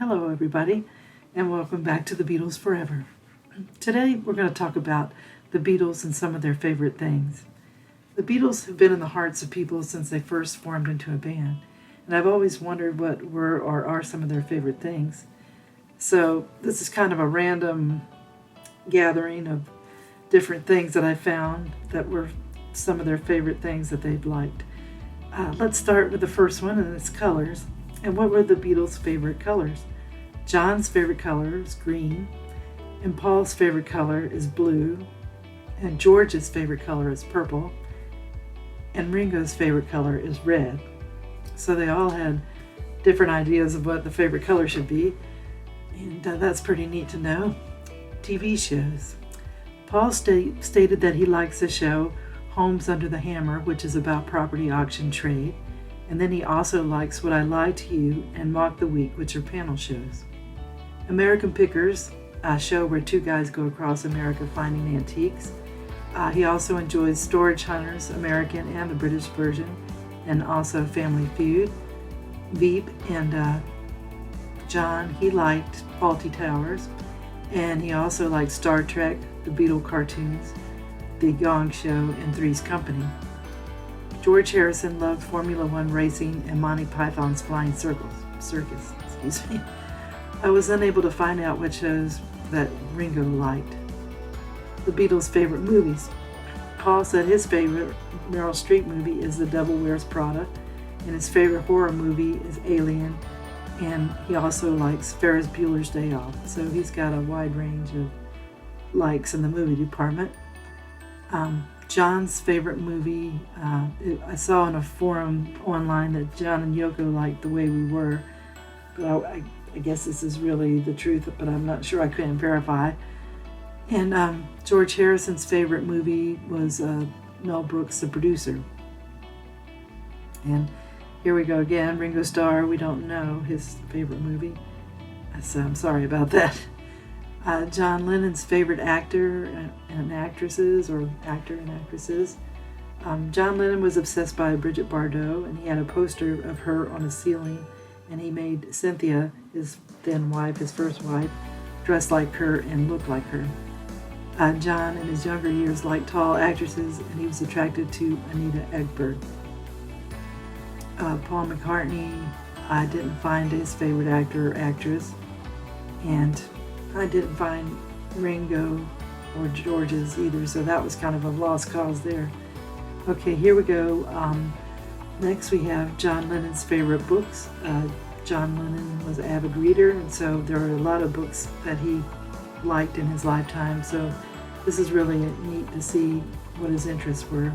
Hello everybody, and welcome back to the Beatles Forever. Today we're going to talk about the Beatles and some of their favorite things. The Beatles have been in the hearts of people since they first formed into a band, and I've always wondered what were or are some of their favorite things. So this is kind of a random gathering of different things that I found that were some of their favorite things that they've liked. Let's start with the first one, and it's colors. And what were the Beatles' favorite colors? John's favorite color is green, and Paul's favorite color is blue, and George's favorite color is purple, and Ringo's favorite color is red. So they all had different ideas of what the favorite color should be, and that's pretty neat to know. TV shows. Paul stated that he likes the show Homes Under the Hammer, which is about property auction trade, and then he also likes Would I Lie to You and Mock the Week, which are panel shows. American Pickers, a show where two guys go across America finding antiques. He also enjoys Storage Hunters, American and the British version, and also Family Feud. Veep and John, he liked Fawlty Towers, and he also liked Star Trek, the Beatle cartoons, The Gong Show, and Three's Company. George Harrison loved Formula One racing and Monty Python's Flying Circus. I was unable to find out what shows that Ringo liked. The Beatles' favorite movies. Paul said his favorite Meryl Streep movie is The Devil Wears Prada, and his favorite horror movie is Alien, and he also likes Ferris Bueller's Day Off. So he's got a wide range of likes in the movie department. John's favorite movie, I saw in a forum online that John and Yoko liked The Way We Were, but I guess this is really the truth, but I'm not sure, I couldn't verify. And George Harrison's favorite movie was Mel Brooks, The Producer. And here we go again, Ringo Starr, we don't know his favorite movie, so I'm sorry about that. John Lennon's favorite actor and actresses, or actor and actresses. John Lennon was obsessed by Brigitte Bardot, and he had a poster of her on his ceiling, and he made Cynthia, his then wife, his first wife, dress like her and look like her. John, in his younger years, liked tall actresses, and he was attracted to Anita Ekberg. Paul McCartney, I didn't find his favorite actor or actress, and I didn't find Ringo or George's either, so that was kind of a lost cause there. Okay, here we go. Next we have John Lennon's favorite books. John Lennon was an avid reader, and so there are a lot of books that he liked in his lifetime, so this is really neat to see what his interests were.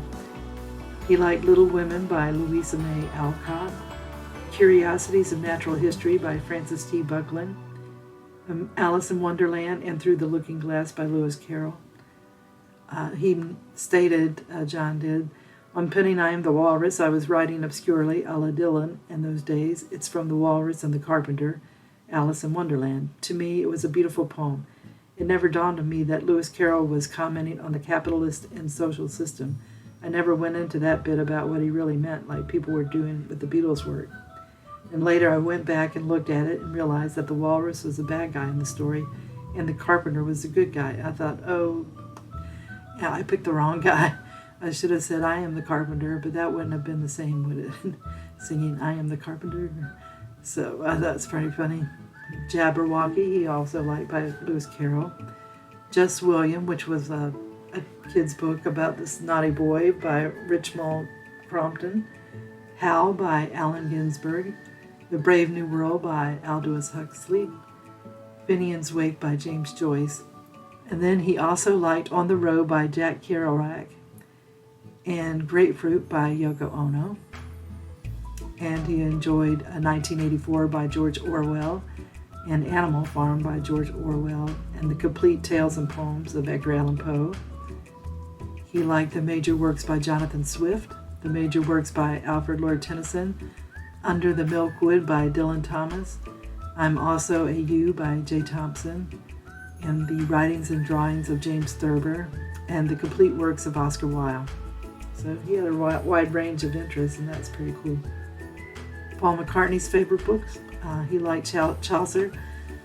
He liked Little Women by Louisa May Alcott, Curiosities of Natural History by Francis T. Buckland, Alice in Wonderland and Through the Looking Glass by Lewis Carroll. He stated, John did, on penning I Am the Walrus, I was writing obscurely a la Dylan in those days. It's from The Walrus and the Carpenter, Alice in Wonderland. To me, it was a beautiful poem. It never dawned on me that Lewis Carroll was commenting on the capitalist and social system. I never went into that bit about what he really meant, like people were doing with the Beatles' work. And later I went back and looked at it and realized that the walrus was the bad guy in the story and the carpenter was the good guy. I thought, oh, yeah, I picked the wrong guy. I should have said I am the carpenter, but that wouldn't have been the same, would it? Singing I am the carpenter. So that's pretty funny. Jabberwocky, he also liked by Lewis Carroll. Just William, which was a kid's book about this naughty boy by Richmond Crompton. Hal by Allen Ginsberg. The Brave New World by Aldous Huxley. Finian's Wake by James Joyce. And then he also liked On the Road by Jack Kerouac. And Grapefruit by Yoko Ono. And he enjoyed 1984 by George Orwell, and Animal Farm by George Orwell, and the complete tales and poems of Edgar Allan Poe. He liked the major works by Jonathan Swift, the major works by Alfred Lord Tennyson, Under the Milkwood by Dylan Thomas, I'm Also a You by Jay Thompson, and the writings and drawings of James Thurber, and the complete works of Oscar Wilde. So he had a wide range of interests, and that's pretty cool. Paul McCartney's favorite books. He liked Chaucer,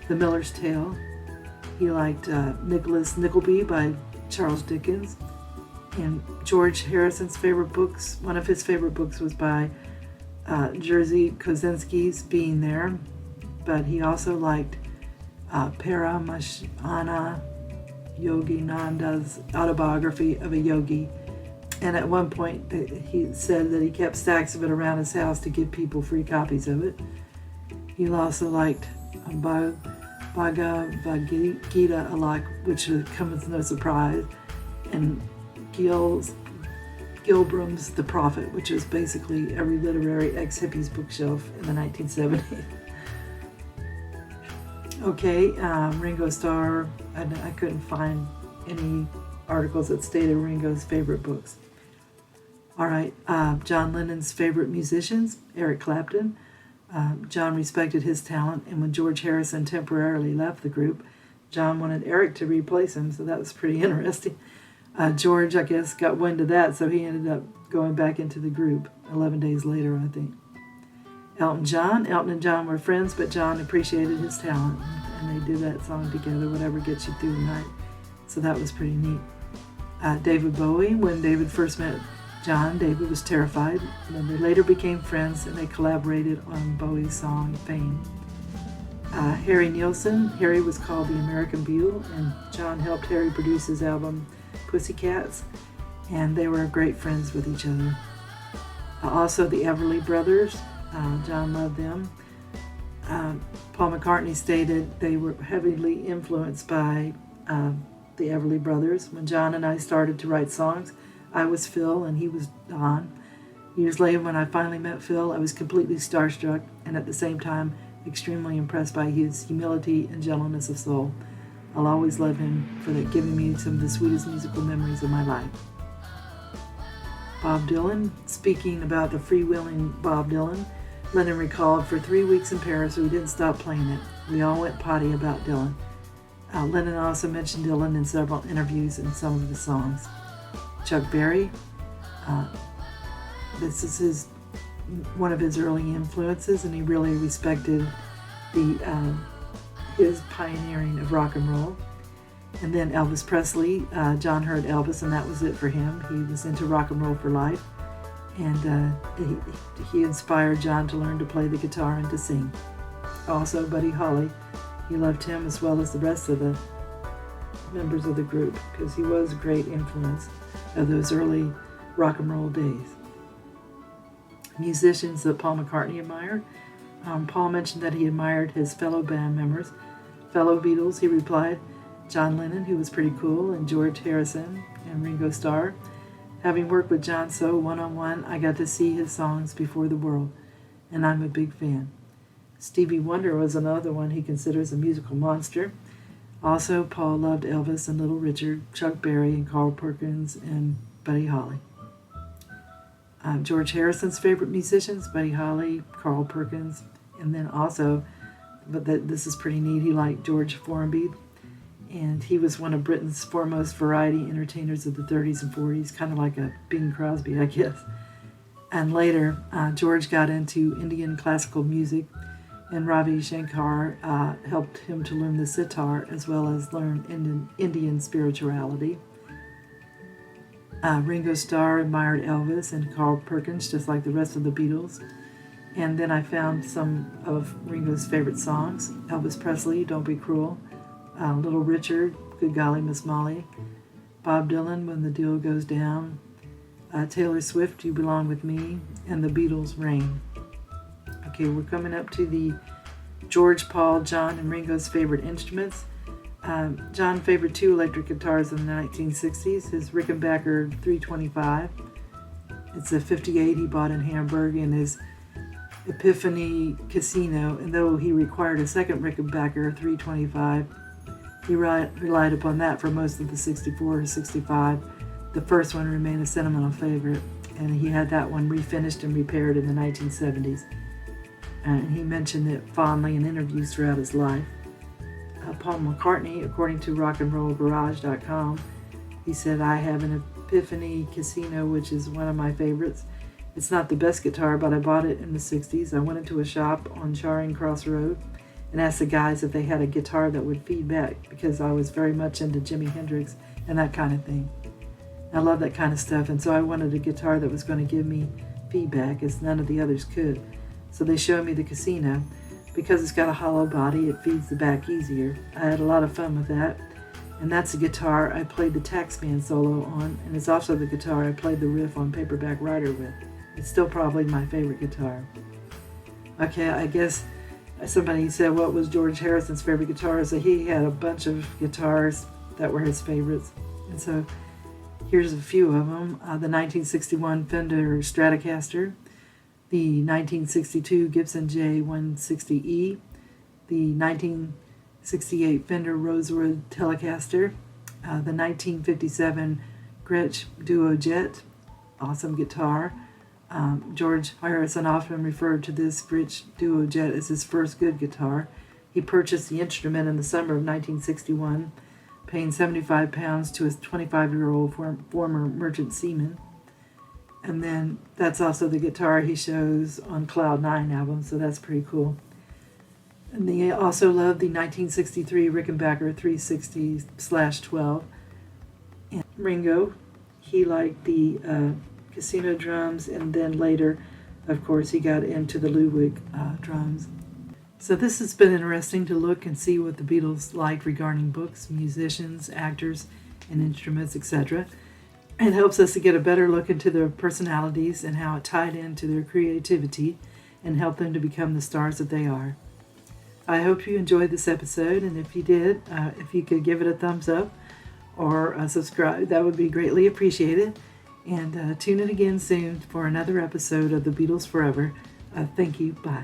The Miller's Tale. He liked Nicholas Nickleby by Charles Dickens. And George Harrison's favorite books, one of his favorite books was by Jerzy Kosinski's Being There. But he also liked Paramashana Yoginanda's Autobiography of a Yogi. And at one point, he said that he kept stacks of it around his house to give people free copies of it. He also liked Bhagavad Gita a lot, which would come as no surprise, and Gilbrum's The Prophet, which is basically every literary ex-hippies bookshelf in the 1970s. Okay, Ringo Starr, I couldn't find any articles that stated Ringo's favorite books. All right, John Lennon's favorite musicians, Eric Clapton. John respected his talent, and when George Harrison temporarily left the group, John wanted Eric to replace him, so that was pretty interesting. George, I guess, got wind of that, so he ended up going back into the group 11 days later, I think. Elton and John were friends, but John appreciated his talent, and they did that song together, Whatever Gets You Through the Night. So that was pretty neat. David Bowie, when David first met John, David was terrified. And then they later became friends, and they collaborated on Bowie's song Fame. Harry Nilsson, Harry was called the American Beatle, and John helped Harry produce his album Pussycats, and they were great friends with each other. Also the Everly Brothers, John loved them. Paul McCartney stated they were heavily influenced by the Everly Brothers. When John and I started to write songs, I was Phil and he was Don. Years later, when I finally met Phil, I was completely starstruck and at the same time extremely impressed by his humility and gentleness of soul. I'll always love him for that, giving me some of the sweetest musical memories of my life. Bob Dylan, speaking about the freewheeling Bob Dylan, Lennon recalled, for 3 weeks in Paris, we didn't stop playing it. We all went potty about Dylan. Lennon also mentioned Dylan in several interviews and some of his songs. Chuck Berry, this is one of his early influences, and he really respected his pioneering of rock and roll. And then Elvis Presley, John heard Elvis, and that was it for him. He was into rock and roll for life, and he inspired John to learn to play the guitar and to sing. Also, Buddy Holly, he loved him as well as the rest of the members of the group, because he was a great influence of those early rock and roll days. Musicians that Paul McCartney admired. Paul mentioned that he admired his fellow band members. Fellow Beatles, he replied, John Lennon, who was pretty cool, and George Harrison and Ringo Starr. Having worked with John so one-on-one, I got to see his songs before the world, and I'm a big fan. Stevie Wonder was another one he considers a musical monster. Also, Paul loved Elvis and Little Richard, Chuck Berry and Carl Perkins, and Buddy Holly. George Harrison's favorite musicians, Buddy Holly, Carl Perkins, and then also, this is pretty neat, he liked George Formby, and he was one of Britain's foremost variety entertainers of the 30s and 40s, kind of like a Bing Crosby, I guess. And later, George got into Indian classical music, and Ravi Shankar helped him to learn the sitar as well as learn Indian spirituality. Ringo Starr admired Elvis and Carl Perkins, just like the rest of the Beatles. And then I found some of Ringo's favorite songs. Elvis Presley, Don't Be Cruel. Little Richard, Good Golly Miss Molly. Bob Dylan, When the Deal Goes Down. Taylor Swift, You Belong With Me. And the Beatles, Rain. Okay, we're coming up to the George, Paul, John, and Ringo's favorite instruments. John favored 2 electric guitars in the 1960s. His Rickenbacker 325. It's a 58 he bought in Hamburg, and his Epiphany Casino. And though he required a second Rickenbacker 325, he relied upon that for most of the 64 or 65. The first one remained a sentimental favorite, and he had that one refinished and repaired in the 1970s. And he mentioned it fondly in interviews throughout his life. Paul McCartney, according to rockandrollgarage.com, he said, I have an Epiphany Casino, which is one of my favorites. It's not the best guitar, but I bought it in the 60s. I went into a shop on Charing Cross Road and asked the guys if they had a guitar that would feed back, because I was very much into Jimi Hendrix and that kind of thing. I love that kind of stuff, and so I wanted a guitar that was going to give me feedback, as none of the others could. So they showed me the Casino. Because it's got a hollow body, it feeds the back easier. I had a lot of fun with that. And that's the guitar I played the Taxman solo on, and it's also the guitar I played the riff on Paperback Writer with. It's still probably my favorite guitar. Okay, I guess somebody said what was George Harrison's favorite guitar. So he had a bunch of guitars that were his favorites. And so here's a few of them. The 1961 Fender Stratocaster, the 1962 Gibson J160E, the 1968 Fender Rosewood Telecaster, the 1957 Gretsch Duo Jet, awesome guitar. George Harrison often referred to this Gretsch Duo Jet as his first good guitar. He purchased the instrument in the summer of 1961, paying £75 to his 25-year-old former merchant seaman. And then that's also the guitar he shows on Cloud 9 album, so that's pretty cool. And they also loved the 1963 Rickenbacker 360/12. And Ringo, he liked the Casino drums, and then later, of course, he got into the Ludwig drums. So this has been interesting to look and see what the Beatles liked regarding books, musicians, actors, and instruments, etc. It helps us to get a better look into their personalities and how it tied into their creativity and helped them to become the stars that they are. I hope you enjoyed this episode, and if you did, if you could give it a thumbs up or subscribe, that would be greatly appreciated. And tune in again soon for another episode of The Beatles Forever. Thank you. Bye.